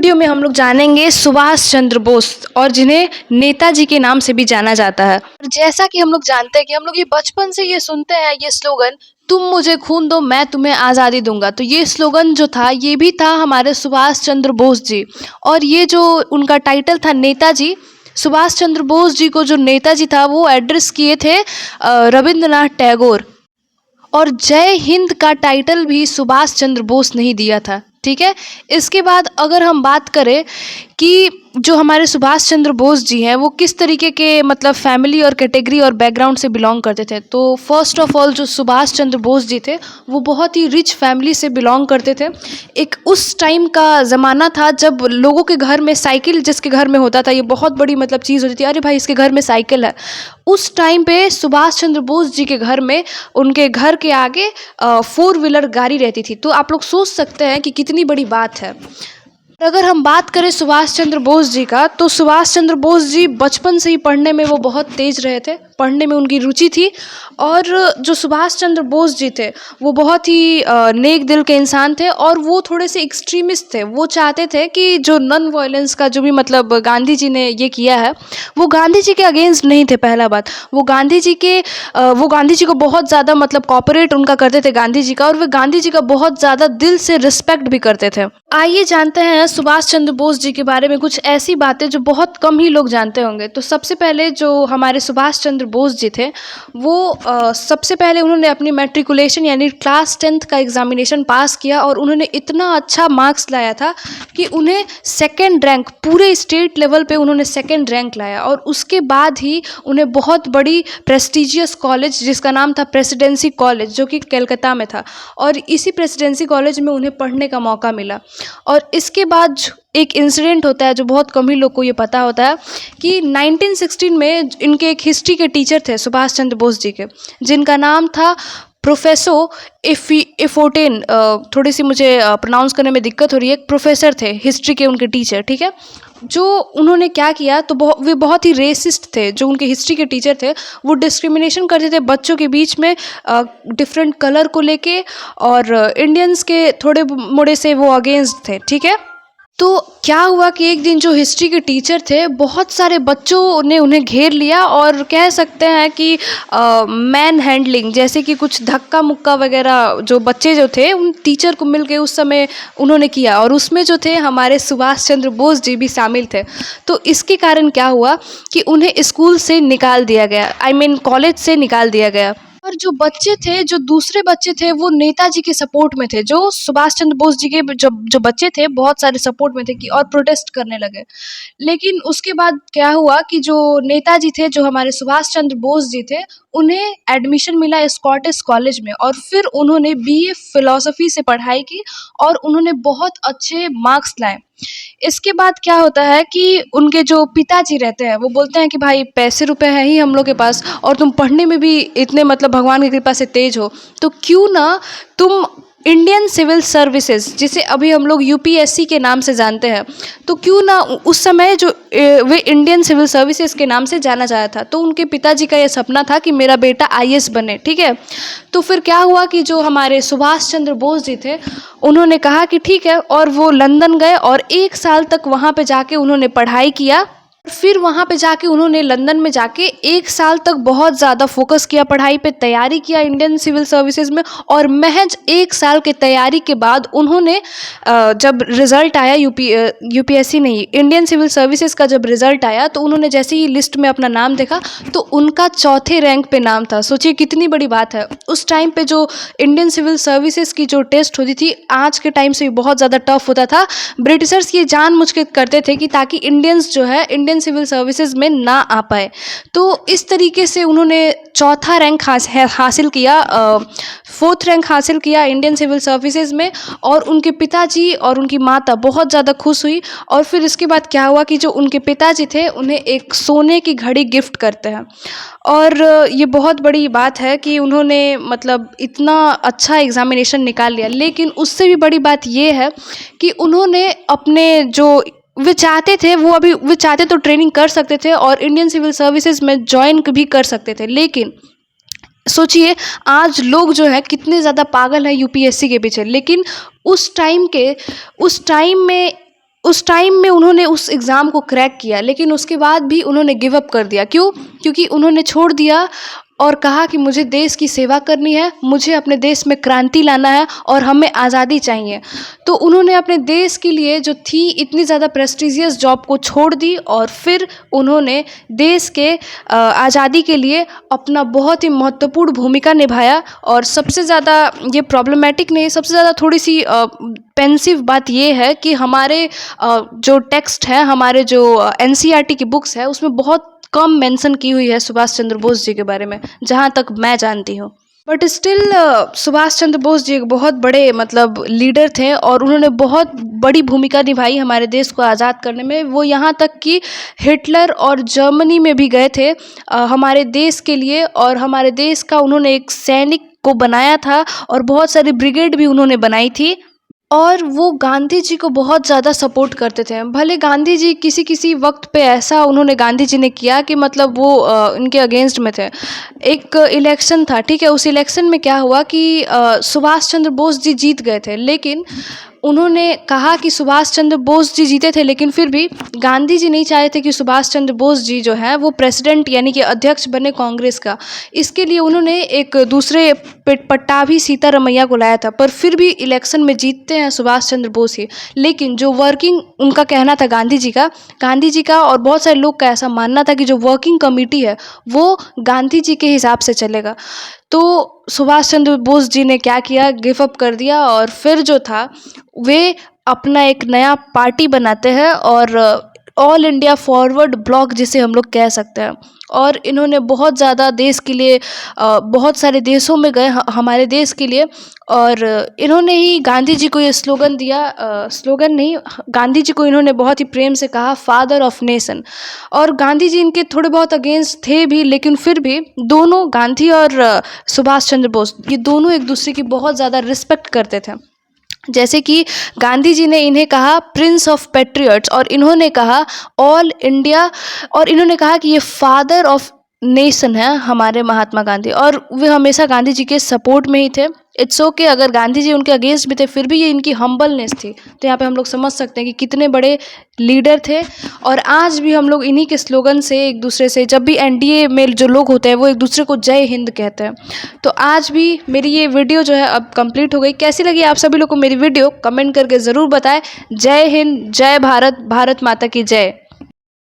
Video में हम लोग जानेंगे सुभाष चंद्र बोस और जिन्हें नेताजी के नाम से भी जाना जाता है। और जैसा कि हम लोग जानते हैं कि हम लोग ये बचपन से ये सुनते हैं ये स्लोगन, तुम मुझे खून दो मैं तुम्हें आज़ादी दूंगा। तो ये स्लोगन जो था ये भी था हमारे सुभाष चंद्र बोस जी। और ये जो उनका टाइटल था नेताजी, सुभाष चंद्र बोस जी को जो नेताजी था वो एड्रेस किए थे रविंद्रनाथ टैगोर। और जय हिंद का टाइटल भी सुभाष चंद्र बोस ने ही दिया था। ठीक है। इसके बाद अगर हम बात करें कि जो हमारे सुभाष चंद्र बोस जी हैं वो किस तरीके के मतलब फैमिली और कैटेगरी और बैकग्राउंड से बिलोंग करते थे, तो फर्स्ट ऑफ ऑल जो सुभाष चंद्र बोस जी थे वो बहुत ही रिच फैमिली से बिलोंग करते थे। एक उस टाइम का ज़माना था जब लोगों के घर में साइकिल, जिसके घर में होता था ये बहुत बड़ी मतलब चीज़ होती थी, अरे भाई इसके घर में साइकिल है। उस टाइम पे सुभाष चंद्र बोस जी के घर में उनके घर के आगे 4 व्हीलर गाड़ी रहती थी। तो आप लोग सोच सकते हैं कि कितनी बड़ी बात है। और अगर हम बात करें सुभाष चंद्र बोस जी का, तो सुभाष चंद्र बोस जी बचपन से ही पढ़ने में वो बहुत तेज रहे थे, पढ़ने में उनकी रुचि थी। और जो सुभाष चंद्र बोस जी थे वो बहुत ही नेक दिल के इंसान थे और वो थोड़े से एक्सट्रीमिस्ट थे। वो चाहते थे कि जो नॉन वायलेंस का जो भी मतलब गांधी जी ने ये किया है वो गांधी जी के अगेंस्ट नहीं थे। पहला बात, वो गांधी जी को बहुत ज़्यादा मतलब कॉपरेट उनका करते थे गांधी जी का, और वे गांधी जी का बहुत ज़्यादा दिल से रिस्पेक्ट भी करते थे। आइए जानते हैं सुभाष चंद्र बोस जी के बारे में कुछ ऐसी बातें जो बहुत कम ही लोग जानते होंगे। तो सबसे पहले जो हमारे सुभाष चंद्र बोस जी थे वो सबसे पहले उन्होंने अपनी मैट्रिकुलेशन यानी क्लास 10th का एग्जामिनेशन पास किया और उन्होंने इतना अच्छा मार्क्स लाया था कि उन्हें सेकंड रैंक, पूरे स्टेट लेवल पे उन्होंने सेकंड रैंक लाया। और उसके बाद ही उन्हें बहुत बड़ी प्रेस्टिजियस कॉलेज जिसका नाम था प्रेसिडेंसी कॉलेज, जो कि कलकत्ता में था, और इसी प्रेसिडेंसी कॉलेज में उन्हें पढ़ने का मौका मिला। और इसके बाद एक इंसिडेंट होता है जो बहुत कम ही लोग को ये पता होता है कि 1916 में इनके एक हिस्ट्री के टीचर थे सुभाष चंद्र बोस जी के, जिनका नाम था प्रोफेसर एफोर्टेन। थोड़ी सी मुझे प्रोनाउंस करने में दिक्कत हो रही है। प्रोफेसर थे हिस्ट्री के उनके टीचर, ठीक है। जो उन्होंने क्या किया, तो वे बहुत ही रेसिस्ट थे। जो उनके हिस्ट्री के टीचर थे वो डिस्क्रिमिनेशन करते थे बच्चों के बीच में डिफरेंट कलर को लेके, और इंडियंस के थोड़े मोड़े से वो अगेंस्ट थे, ठीक है। तो क्या हुआ कि एक दिन जो हिस्ट्री के टीचर थे बहुत सारे बच्चों ने उन्हें घेर लिया और कह सकते हैं कि मैन हैंडलिंग, जैसे कि कुछ धक्का मुक्का वगैरह जो बच्चे जो थे उन टीचर को मिल के उस समय उन्होंने किया, और उसमें जो थे हमारे सुभाष चंद्र बोस जी भी शामिल थे। तो इसके कारण क्या हुआ कि उन्हें स्कूल से निकाल दिया गया, आई मीन कॉलेज से निकाल दिया गया। और जो बच्चे थे, जो दूसरे बच्चे थे वो नेताजी के सपोर्ट में थे। जो सुभाष चंद्र बोस जी के जो बच्चे थे बहुत सारे सपोर्ट में थे कि और प्रोटेस्ट करने लगे। लेकिन उसके बाद क्या हुआ कि जो नेताजी थे, जो हमारे सुभाष चंद्र बोस जी थे, उन्हें एडमिशन मिला स्कॉटिश कॉलेज में, और फिर उन्होंने बीए फिलॉसफी से पढ़ाई की और उन्होंने बहुत अच्छे मार्क्स लाए। इसके बाद क्या होता है कि उनके जो पिताजी रहते हैं वो बोलते हैं कि भाई पैसे रुपए हैं ही हम लोग के पास, और तुम पढ़ने में भी इतने मतलब भगवान की कृपा से तेज हो, तो क्यों ना तुम इंडियन सिविल सर्विसेज, जिसे अभी हम लोग यूपीएससी के नाम से जानते हैं, तो क्यों ना उस समय जो वे इंडियन सिविल सर्विसेज के नाम से जाना जाता था। तो उनके पिताजी का ये सपना था कि मेरा बेटा आईएएस बने, ठीक है। तो फिर क्या हुआ कि जो हमारे सुभाष चंद्र बोस जी थे उन्होंने कहा कि ठीक है, और वो लंदन गए और 1 साल तक वहाँ पे जाके उन्होंने पढ़ाई किया। फिर वहाँ पे जाके उन्होंने लंदन में जाके 1 साल तक बहुत ज़्यादा फोकस किया पढ़ाई पे, तैयारी किया इंडियन सिविल सर्विसेज में। और महज 1 साल के तैयारी के बाद उन्होंने जब रिज़ल्ट आया यूपीएससी नहीं, इंडियन सिविल सर्विसेज का जब रिज़ल्ट आया, तो उन्होंने जैसे ही लिस्ट में अपना नाम देखा तो उनका चौथे रैंक पे नाम था। सोचिए कितनी बड़ी बात है। उस टाइम पे जो इंडियन सिविल सर्विसेज की जो टेस्ट होती थी आज के टाइम से बहुत ज़्यादा टफ होता था। ब्रिटिशर्स ये जानबूझ के करते थे कि ताकि इंडियंस जो है इंडियन सिविल सर्विसेज में ना आ पाए। तो इस तरीके से उन्होंने चौथा रैंक हासिल किया, 4th रैंक हासिल किया इंडियन सिविल सर्विसेज में। और उनके पिताजी और उनकी माता बहुत ज़्यादा खुश हुई। और फिर इसके बाद क्या हुआ कि जो उनके पिताजी थे उन्हें एक सोने की घड़ी गिफ्ट करते हैं। और ये बहुत बड़ी बात है कि उन्होंने मतलब इतना अच्छा एग्जामिनेशन निकाल लिया। लेकिन उससे भी बड़ी बात ये है कि उन्होंने अपने जो वे चाहते तो ट्रेनिंग कर सकते थे और इंडियन सिविल सर्विसेज में ज्वाइन भी कर सकते थे। लेकिन सोचिए आज लोग जो है कितने ज़्यादा पागल हैं यूपीएससी के पीछे। लेकिन उस टाइम में उस टाइम में उन्होंने उस एग्ज़ाम को क्रैक किया, लेकिन उसके बाद भी उन्होंने गिव अप कर दिया। क्यों? क्योंकि उन्होंने छोड़ दिया और कहा कि मुझे देश की सेवा करनी है, मुझे अपने देश में क्रांति लाना है और हमें आज़ादी चाहिए। तो उन्होंने अपने देश के लिए जो थी इतनी ज़्यादा प्रेस्टिजियस जॉब को छोड़ दी और फिर उन्होंने देश के आज़ादी के लिए अपना बहुत ही महत्वपूर्ण भूमिका निभाया। और सबसे ज़्यादा ये प्रॉब्लमैटिक नहीं, सबसे ज़्यादा थोड़ी-सी पेंसिव बात ये है कि हमारे जो टेक्स्ट है, हमारे जो एनसीईआरटी की बुक्स है, उसमें बहुत कम मेंशन की हुई है सुभाष चंद्र बोस जी के बारे में, जहाँ तक मैं जानती हूँ। बट स्टिल सुभाष चंद्र बोस जी एक बहुत बड़े मतलब लीडर थे और उन्होंने बहुत बड़ी भूमिका निभाई हमारे देश को आज़ाद करने में। वो यहाँ तक कि हिटलर और जर्मनी में भी गए थे हमारे देश के लिए, और हमारे देश का उन्होंने एक सैनिक को बनाया था और बहुत सारी ब्रिगेड भी उन्होंने बनाई थी। और वो गांधी जी को बहुत ज़्यादा सपोर्ट करते थे। भले गांधी जी किसी किसी वक्त पे ऐसा उन्होंने गांधी जी ने किया कि मतलब वो इनके अगेंस्ट में थे। एक इलेक्शन था, ठीक है, उस इलेक्शन में क्या हुआ कि सुभाष चंद्र बोस जी जीत गए थे, लेकिन उन्होंने कहा कि सुभाष चंद्र बोस जी जीते थे, लेकिन फिर भी गांधी जी नहीं चाहे थे कि सुभाष चंद्र बोस जी जो हैं वो प्रेसिडेंट यानी कि अध्यक्ष बने कांग्रेस का। इसके लिए उन्होंने एक दूसरे पट्टाभी सीतारमैया को लाया था, पर फिर भी इलेक्शन में जीतते हैं सुभाष चंद्र बोस ही। लेकिन जो वर्किंग उनका कहना था गांधी जी का और बहुत सारे लोग का ऐसा मानना था कि जो वर्किंग कमेटी है वो गांधी जी के हिसाब से चलेगा। तो सुभाष चंद्र बोस जी ने क्या किया, गिव अप कर दिया और फिर जो था वे अपना एक नया पार्टी बनाते हैं और ऑल इंडिया फॉरवर्ड ब्लॉक जिसे हम लोग कह सकते हैं। और इन्होंने बहुत ज़्यादा देश के लिए बहुत सारे देशों में गए हमारे देश के लिए, और इन्होंने ही गांधी जी को ये स्लोगन दिया, स्लोगन नहीं, गांधी जी को इन्होंने बहुत ही प्रेम से कहा फादर ऑफ नेशन। और गांधी जी इनके थोड़े बहुत अगेंस्ट थे भी, लेकिन फिर भी दोनों गांधी और सुभाष चंद्र बोस ये दोनों एक दूसरे की बहुत ज़्यादा रिस्पेक्ट करते थे। जैसे कि गांधी जी ने इन्हें कहा प्रिंस ऑफ पैट्रियट्स और इन्होंने कहा ऑल इंडिया, और इन्होंने कहा कि ये फादर ऑफ नेशन है हमारे महात्मा गांधी, और वे हमेशा गांधी जी के सपोर्ट में ही थे। इट्स ओके अगर गांधी जी उनके अगेंस्ट भी थे, फिर भी ये इनकी हम्बलनेस थी। तो यहाँ पे हम लोग समझ सकते हैं कि कितने बड़े लीडर थे। और आज भी हम लोग इन्हीं के स्लोगन से एक दूसरे से, जब भी एनडीए में जो लोग होते हैं वो एक दूसरे को जय हिंद कहते हैं। तो आज भी मेरी ये वीडियो जो है अब कंप्लीट हो गई। कैसी लगी आप सभी लोग को मेरी वीडियो कमेंट करके ज़रूर बताएं। जय हिंद, जय भारत, भारत माता की जय।